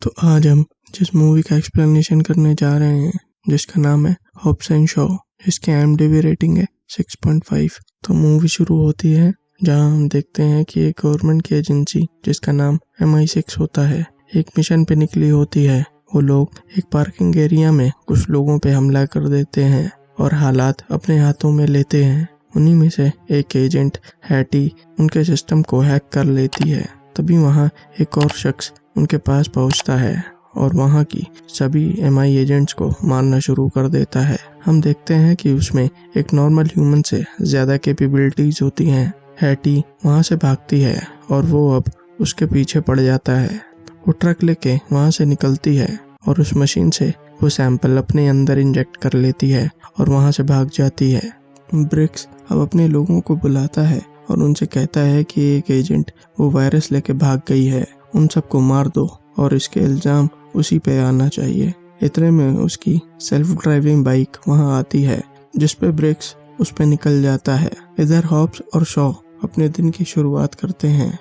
तो आज हम जिस मूवी का एक्सप्लेनेशन करने जा रहे हैं जिसका नाम है हॉब्स एंड शॉ, इसकी IMDb रेटिंग है 6.5। तो मूवी शुरू होती है जहां हम देखते हैं कि एक गवर्नमेंट की एजेंसी जिसका नाम MI6 होता है एक मिशन पे निकली होती है। वो लोग एक पार्किंग एरिया में कुछ लोगों पे हमला कर देते हैं और हालात अपने हाथों में लेते हैं। उन्हीं में से एक एजेंट हैटी उनके सिस्टम को हैक कर लेती है। तभी वहां एक और शख्स उनके पास पहुंचता है और वहां की सभी MI एजेंट्स को मारना शुरू कर देता है। हम देखते हैं कि उसमें एक नॉर्मल ह्यूमन से ज्यादा कैपेबिलिटीज होती हैं। हैटी वहां से भागती है और वो अब उसके पीछे पड़ जाता है। वो ट्रक लेके वहां से निकलती है और उस मशीन से वो सैंपल अपने अंदर इंजेक्ट कर लेती है और वहां से भाग जाती है। ब्रिक्स अब अपने लोगों को बुलाता है और उनसे कहता है कि एक एजेंट वो वायरस लेके भाग गई है, उन सबको मार दो और इसके इल्जाम उसी पे आना चाहिए। इतने में उसकी सेल्फ ड्राइविंग बाइक वहां आती है जिस पे ब्रिक्स उस पे निकल जाता है। इधर हॉब्स और शॉ अपने दिन की शुरुआत करते हैं।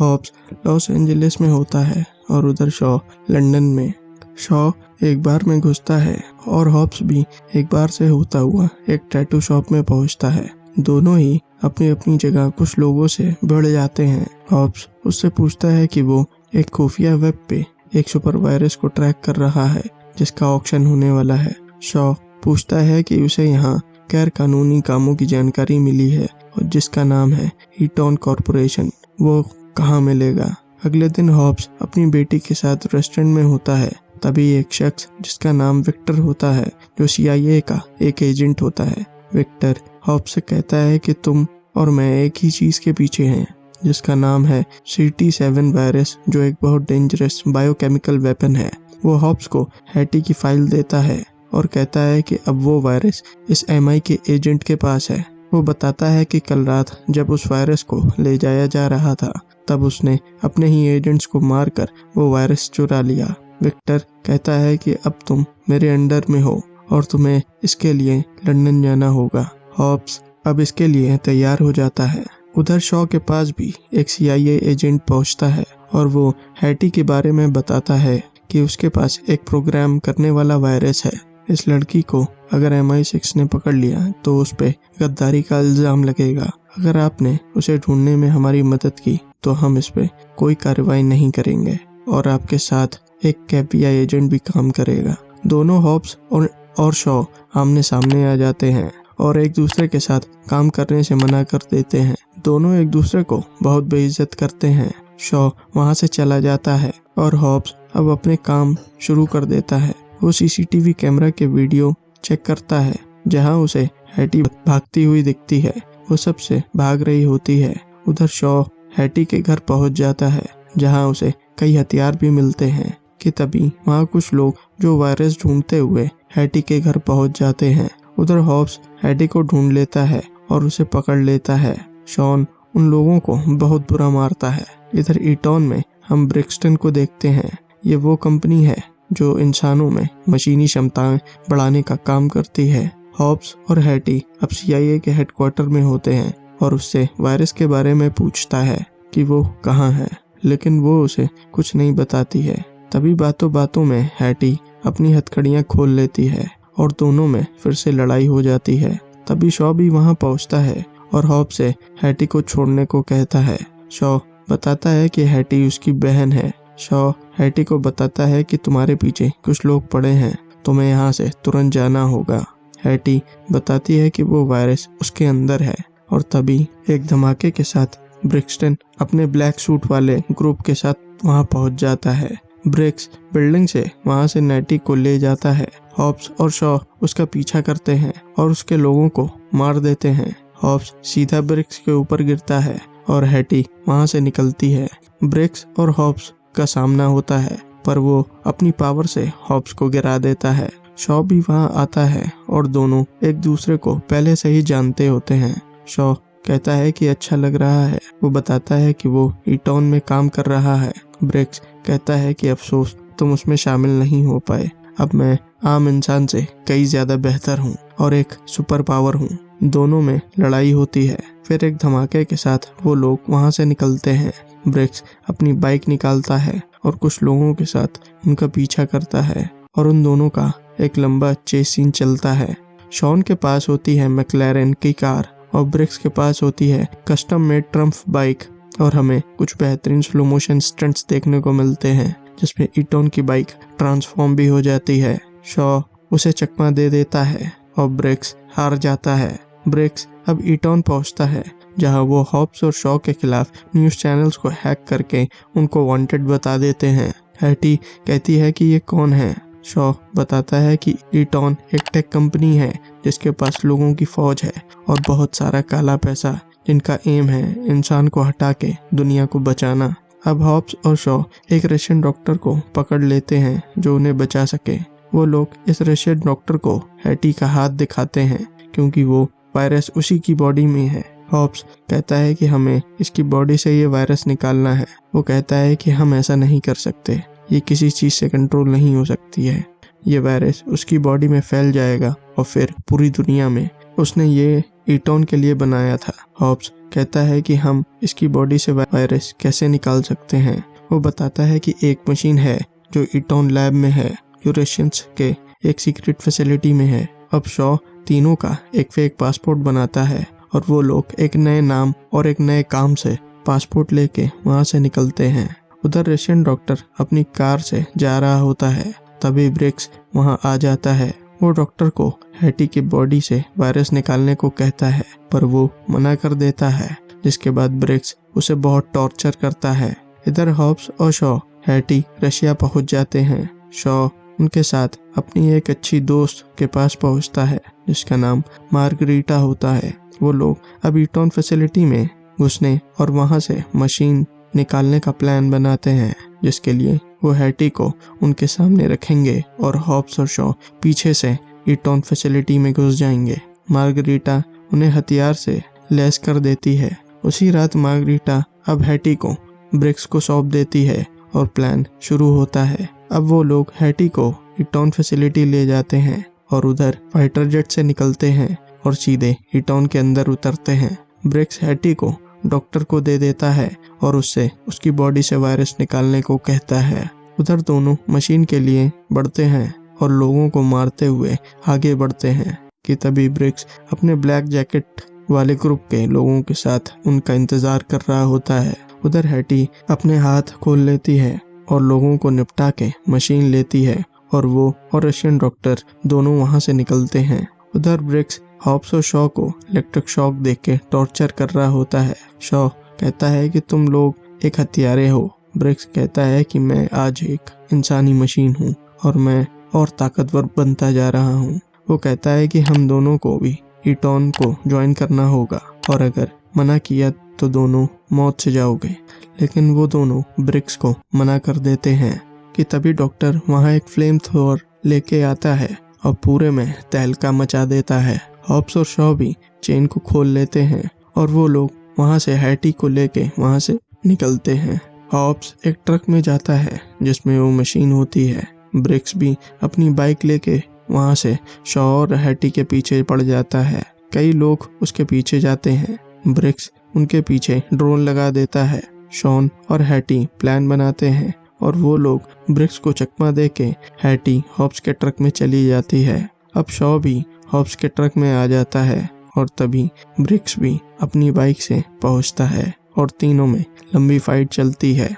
हॉब्स लॉस एंजलिस में होता है और उधर शॉ लंदन में। शॉ एक बार में घुसता है और हॉब्स भी एक बार से होता हुआ एक टैटू शॉप में पहुंचता है। दोनों ही अपनी अपनी जगह कुछ लोगों से भिड़ जाते हैं। हॉब्स उससे पूछता है कि वो एक खुफिया वेब पे एक सुपर वायरस को ट्रैक कर रहा है जिसका ऑक्शन होने वाला है। शॉ पूछता है कि उसे यहाँ गैर कानूनी कामों की जानकारी मिली है और जिसका नाम है ईटॉन कॉर्पोरेशन, वो कहाँ मिलेगा। अगले दिन हॉब्स अपनी बेटी के साथ रेस्टोरेंट में होता है। तभी एक शख्स जिसका नाम विक्टर होता है जो CIA का एक एजेंट होता है। विक्टर हॉब्स से कहता है कि तुम और मैं एक ही चीज के पीछे हैं जिसका नाम है CT7 वायरस, जो एक बहुत डेंजरस बायोकेमिकल वेपन है। वो हॉब्स को हैटी की फाइल देता है और कहता है कि अब वो वायरस इस MI के एजेंट के पास है। वो बताता है कि कल रात जब उस वायरस को ले जाया जा रहा था तब उसने अपने ही एजेंट्स को मारकर वो वायरस चुरा लिया। विक्टर कहता है कि अब तुम मेरे अंडर में हो और तुम्हें इसके लिए लंदन जाना होगा। हॉब्स अब इसके लिए तैयार हो जाता है। उधर शॉ के पास भी एक CIA एजेंट पहुंचता है और वो हैटी के बारे में बताता है कि उसके पास एक प्रोग्राम करने वाला वायरस है। इस लड़की को अगर MI6 ने पकड़ लिया तो उस पे गद्दारी का इल्जाम लगेगा। अगर आपने उसे ढूंढने में हमारी मदद की तो हम इस पे कोई कार्रवाई नहीं करेंगे और आपके साथ एक FBI एजेंट भी काम करेगा। दोनों हॉब्स और शॉ आमने सामने आ जाते हैं और एक दूसरे के साथ काम करने से मना कर देते हैं। दोनों एक दूसरे को बहुत बेइज्जत करते हैं। शॉ वहां से चला जाता है और हॉब्स अब अपने काम शुरू कर देता है। वो CCTV कैमरा के वीडियो चेक करता है जहां उसे हैटी भागती हुई दिखती है। वो सबसे भाग रही होती है। उधर शॉ हैटी के घर पहुंच जाता है जहां उसे कई हथियार भी मिलते हैं कि तभी वहां कुछ लोग जो वायरस ढूंढते हुए हैटी के घर पहुंच जाते हैं। उधर हॉब्स हैटी को ढूंढ लेता है और उसे पकड़ लेता है। शॉन उन लोगों को बहुत बुरा मारता है। इधर ईटॉन में हम ब्रिक्सटन को देखते हैं। ये वो कंपनी है जो इंसानों में मशीनी क्षमताएं बढ़ाने का काम करती है। हॉब्स और हैटी अब CIA के हेडक्वार्टर में होते हैं और उससे वायरस के बारे में पूछता है कि वो कहाँ है, लेकिन वो उसे कुछ नहीं बताती है। तभी बातों बातों में हैटी अपनी हथकड़ियां खोल लेती है और दोनों में फिर से लड़ाई हो जाती है। तभी शॉ भी वहां पहुंचता है और हॉब्स से हैटी को छोड़ने को कहता है। शॉ बताता है कि हैटी उसकी बहन है। शॉ हैटी को बताता है कि तुम्हारे पीछे कुछ लोग पड़े हैं, तुम्हें यहाँ से तुरंत जाना होगा। हैटी बताती है कि वो वायरस उसके अंदर है और तभी एक धमाके के साथ ब्रिक्सटन अपने ब्लैक सूट वाले ग्रुप के साथ वहां पहुंच जाता है। ब्रिक्स बिल्डिंग से वहां से नेटी को ले जाता है। हॉब्स और शॉ उसका पीछा करते हैं और उसके लोगों को मार देते हैं। हॉब्स सीधा ब्रिक्स के ऊपर गिरता है और हैटी वहां से निकलती है। ब्रिक्स और हॉब्स का सामना होता है पर वो अपनी पावर से हॉब्स को गिरा देता है। शॉ भी वहां आता है और दोनों एक दूसरे को पहले से ही जानते होते हैं। शॉ कहता है कि अच्छा लग रहा है। वो बताता है कि वो ईटॉन में काम कर रहा है। ब्रिक्स कहता है कि अफसोस तुम उसमें शामिल नहीं हो पाए। अब मैं आम इंसान से कई ज्यादा बेहतर हूँ और एक सुपर पावर हूँ। दोनों में लड़ाई होती है। फिर एक धमाके के साथ वो लोग वहां से निकलते हैं। ब्रिक्स अपनी बाइक निकालता है और कुछ लोगों के साथ उनका पीछा करता है और उन दोनों का एक लंबा चेस सीन चलता है। शॉन के पास होती है मैक्लेरेन की कार और ब्रिक्स के पास होती है कस्टम मेड ट्रम्प बाइक और हमें कुछ बेहतरीन स्लो मोशन स्टंट्स देखने को मिलते हैं जिसमें ईटोन की बाइक ट्रांसफॉर्म भी हो जाती है। शॉ उसे चकमा दे देता है और ब्रिक्स हार जाता है। ब्रिक्स अब ईटोन पहुंचता है जहां वो हॉब्स और शॉ के खिलाफ न्यूज़ चैनल्स को हैक करके उनको वांटेड बता देते हैं। हैटी कहती है कि ये कौन है। शॉ बताता है कि ईटोन एक टेक कंपनी है जिसके पास लोगों की फौज है और बहुत सारा काला पैसा, जिनका एम है इंसान को हटा के दुनिया को बचाना। अब हॉब्स और शॉ एक रशियन डॉक्टर को पकड़ लेते हैं जो उन्हें बचा सके। वो लोग इस रशियन डॉक्टर को हैटी का हाथ दिखाते हैं क्योंकि वो वायरस उसी की बॉडी में है। हॉब्स कहता है कि हमें इसकी बॉडी से ये वायरस निकालना है। वो कहता है कि हम ऐसा नहीं कर सकते, ये किसी चीज से कंट्रोल नहीं हो सकती है। ये वायरस उसकी बॉडी में फैल जाएगा और फिर पूरी दुनिया में। उसने ये ईटोन के लिए बनाया था। हॉब्स कहता है कि हम इसकी बॉडी से वायरस कैसे निकाल सकते हैं। वो बताता है कि एक मशीन है जो ईटोन लैब में है जो रशियंस के एक सीक्रेट फैसिलिटी में है। अब शॉ तीनों का एक फेक पासपोर्ट बनाता है और वो लोग एक नए नाम और एक नए काम से पासपोर्ट लेके वहां से निकलते हैं। उधर रशियन डॉक्टर अपनी कार से जा रहा होता है, तभी ब्रिक्स वहां आ जाता है। वो डॉक्टर को हैटी की बॉडी से वायरस निकालने को कहता है पर वो मना कर देता है, जिसके बाद ब्रिक्स उसे बहुत टॉर्चर करता है। इधर हॉब्स और शॉ हैटी रशिया पहुंच जाते हैं। शॉ उनके साथ अपनी एक अच्छी दोस्त के पास पहुंचता है जिसका नाम मार्गरीटा होता है। वो लोग अब ईटोन फैसिलिटी में घुसने और वहां से मशीन निकालने का प्लान बनाते हैं जिसके लिए वो हैटी को उनके सामने रखेंगे और हॉब्स और शॉ पीछे से ईटोन फैसिलिटी में घुस जाएंगे। मार्गरीटा उन्हें हथियार से लैस कर देती है। उसी रात मार्गरीटा अब हैटी को ब्रिक्स को सौंप देती है और प्लान शुरू होता है। अब वो लोग हैटी को ईटोन फैसिलिटी ले जाते हैं और उधर फाइटर जेट से निकलते हैं और सीधे ईटोन के अंदर उतरते हैं। ब्रिक्स हैटी को डॉक्टर को दे देता है और उससे उसकी बॉडी से वायरस निकालने को कहता है। उधर दोनों मशीन के लिए बढ़ते हैं और लोगों को मारते हुए आगे बढ़ते हैं कि तभी ब्रिक्स अपने ब्लैक जैकेट वाले ग्रुप के लोगों के साथ उनका इंतजार कर रहा होता है। उधर हैटी अपने हाथ खोल लेती है और लोगों को निपटा के मशीन लेती है और वो और रशियन डॉक्टर दोनों वहां से निकलते हैं। उधर ब्रिक्स हॉब्स और शॉ को इलेक्ट्रिक शॉक देके के टॉर्चर कर रहा होता है। शॉ कहता है कि तुम लोग एक हत्यारे हो। ब्रिक्स कहता है कि मैं आज एक इंसानी मशीन हूँ और मैं और ताकतवर बनता जा रहा हूँ। वो कहता है कि हम दोनों को भी ईटोन को ज्वाइन करना होगा और अगर मना किया तो दोनों मौत से जाओगे। लेकिन वो दोनों ब्रिक्स को मना कर देते हैं कि तभी डॉक्टर वहाँ एक फ्लेम थ्रोअर लेके आता है और पूरे में तहलका मचा देता है। हॉब्स और शॉ भी चेन को खोल लेते हैं और वो लोग वहाँ से हैटी को लेके वहाँ से निकलते हैं। हॉब्स एक ट्रक में जाता है जिसमें वो मशीन होती है। ब्रिक्स भी अपनी बाइक लेके वहाँ से शॉ और हैटी के पीछे पड़ जाता है। कई लोग उसके पीछे जाते हैं। ब्रिक्स उनके पीछे ड्रोन लगा देता है। शॉन और हैटी प्लान बनाते हैं और वो लोग ब्रिक्स को चकमा देके हैटी हॉब्स के ट्रक में चली जाती है। अब शॉ भी हॉब्स के ट्रक में आ जाता है और तभी ब्रिक्स भी अपनी बाइक से पहुंचता है और तीनों में लंबी फाइट चलती है,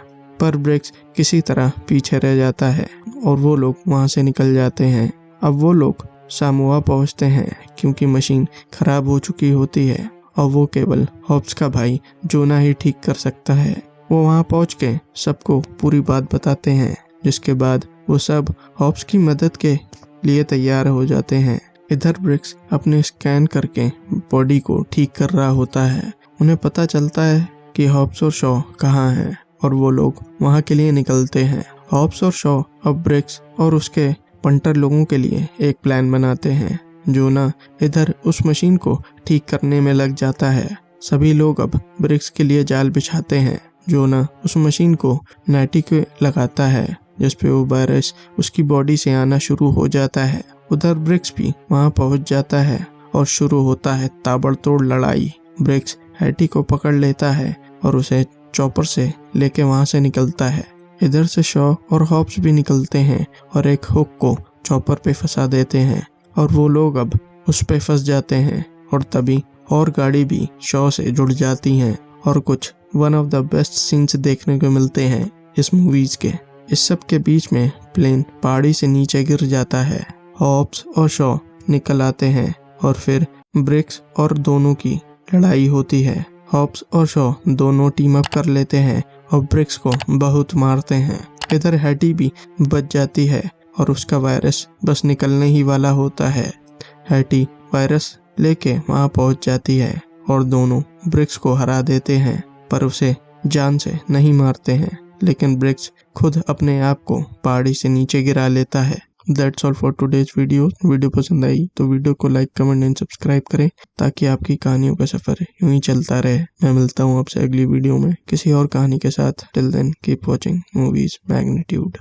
पर ब्रिक्स किसी तरह पीछे रह जाता है और वो लोग वहां से निकल जाते हैं। अब वो लोग सामोआ पहुंचते हैं क्योंकि मशीन खराब हो चुकी होती है और वो केवल हॉब्स का भाई जोना ही ठीक कर सकता है। वो वहां पहुंच के सबको पूरी बात बताते हैं, जिसके बाद वो सब हॉब्स की मदद के लिए तैयार हो जाते हैं। इधर ब्रिक्स अपने स्कैन करके बॉडी को ठीक कर रहा होता है। उन्हें पता चलता है कि हॉब्स और शॉ कहाँ हैं और वो लोग वहां के लिए निकलते हैं। हॉब्स और शॉ अब ब्रिक्स और उसके पंटर लोगों के लिए एक प्लान बनाते हैं। जोना इधर उस मशीन को ठीक करने में लग जाता है। सभी लोग अब ब्रिक्स के लिए जाल बिछाते हैं। जोना उस मशीन को नाटी को लगाता है जिसपे वो वायरस उसकी बॉडी से आना शुरू हो जाता है। उधर ब्रिक्स भी वहां पहुंच जाता है और शुरू होता है ताबड़तोड़ लड़ाई। ब्रिक्स हैटी को पकड़ लेता है और उसे चॉपर से लेके वहां से निकलता है। इधर से शॉ और हॉब्स भी निकलते हैं और एक हुक को चॉपर पे फंसा देते हैं और वो लोग अब उस पे फंस जाते हैं और तभी और गाड़ी भी शॉ से जुड़ जाती हैं और कुछ one of the best scenes देखने को मिलते हैं इस मूवीज के। इस सब के बीच में प्लेन पहाड़ी से नीचे गिर जाता है। हॉब्स और शॉ निकल आते हैं और फिर ब्रिक्स और दोनों की लड़ाई होती है। हॉब्स और शॉ दोनों टीम अप कर लेते हैं और ब्रिक्स को बहुत मारते हैं। इधर हैटी भी बच जाती है और उसका वायरस बस निकलने ही वाला होता है। हैटी वायरस लेके वहां पहुंच जाती है और दोनों ब्रिक्स को हरा देते हैं, पर उसे जान से नहीं मारते हैं, लेकिन ब्रिक्स खुद अपने आप को पहाड़ी से नीचे गिरा लेता है। That's all for today's video पसंद आई तो वीडियो को लाइक, कमेंट एंड सब्सक्राइब करें ताकि आपकी कहानियों का सफर यूं ही चलता रहे। मैं मिलता हूं आपसे अगली वीडियो में किसी और कहानी के साथ। Till then keep watching movies magnitude.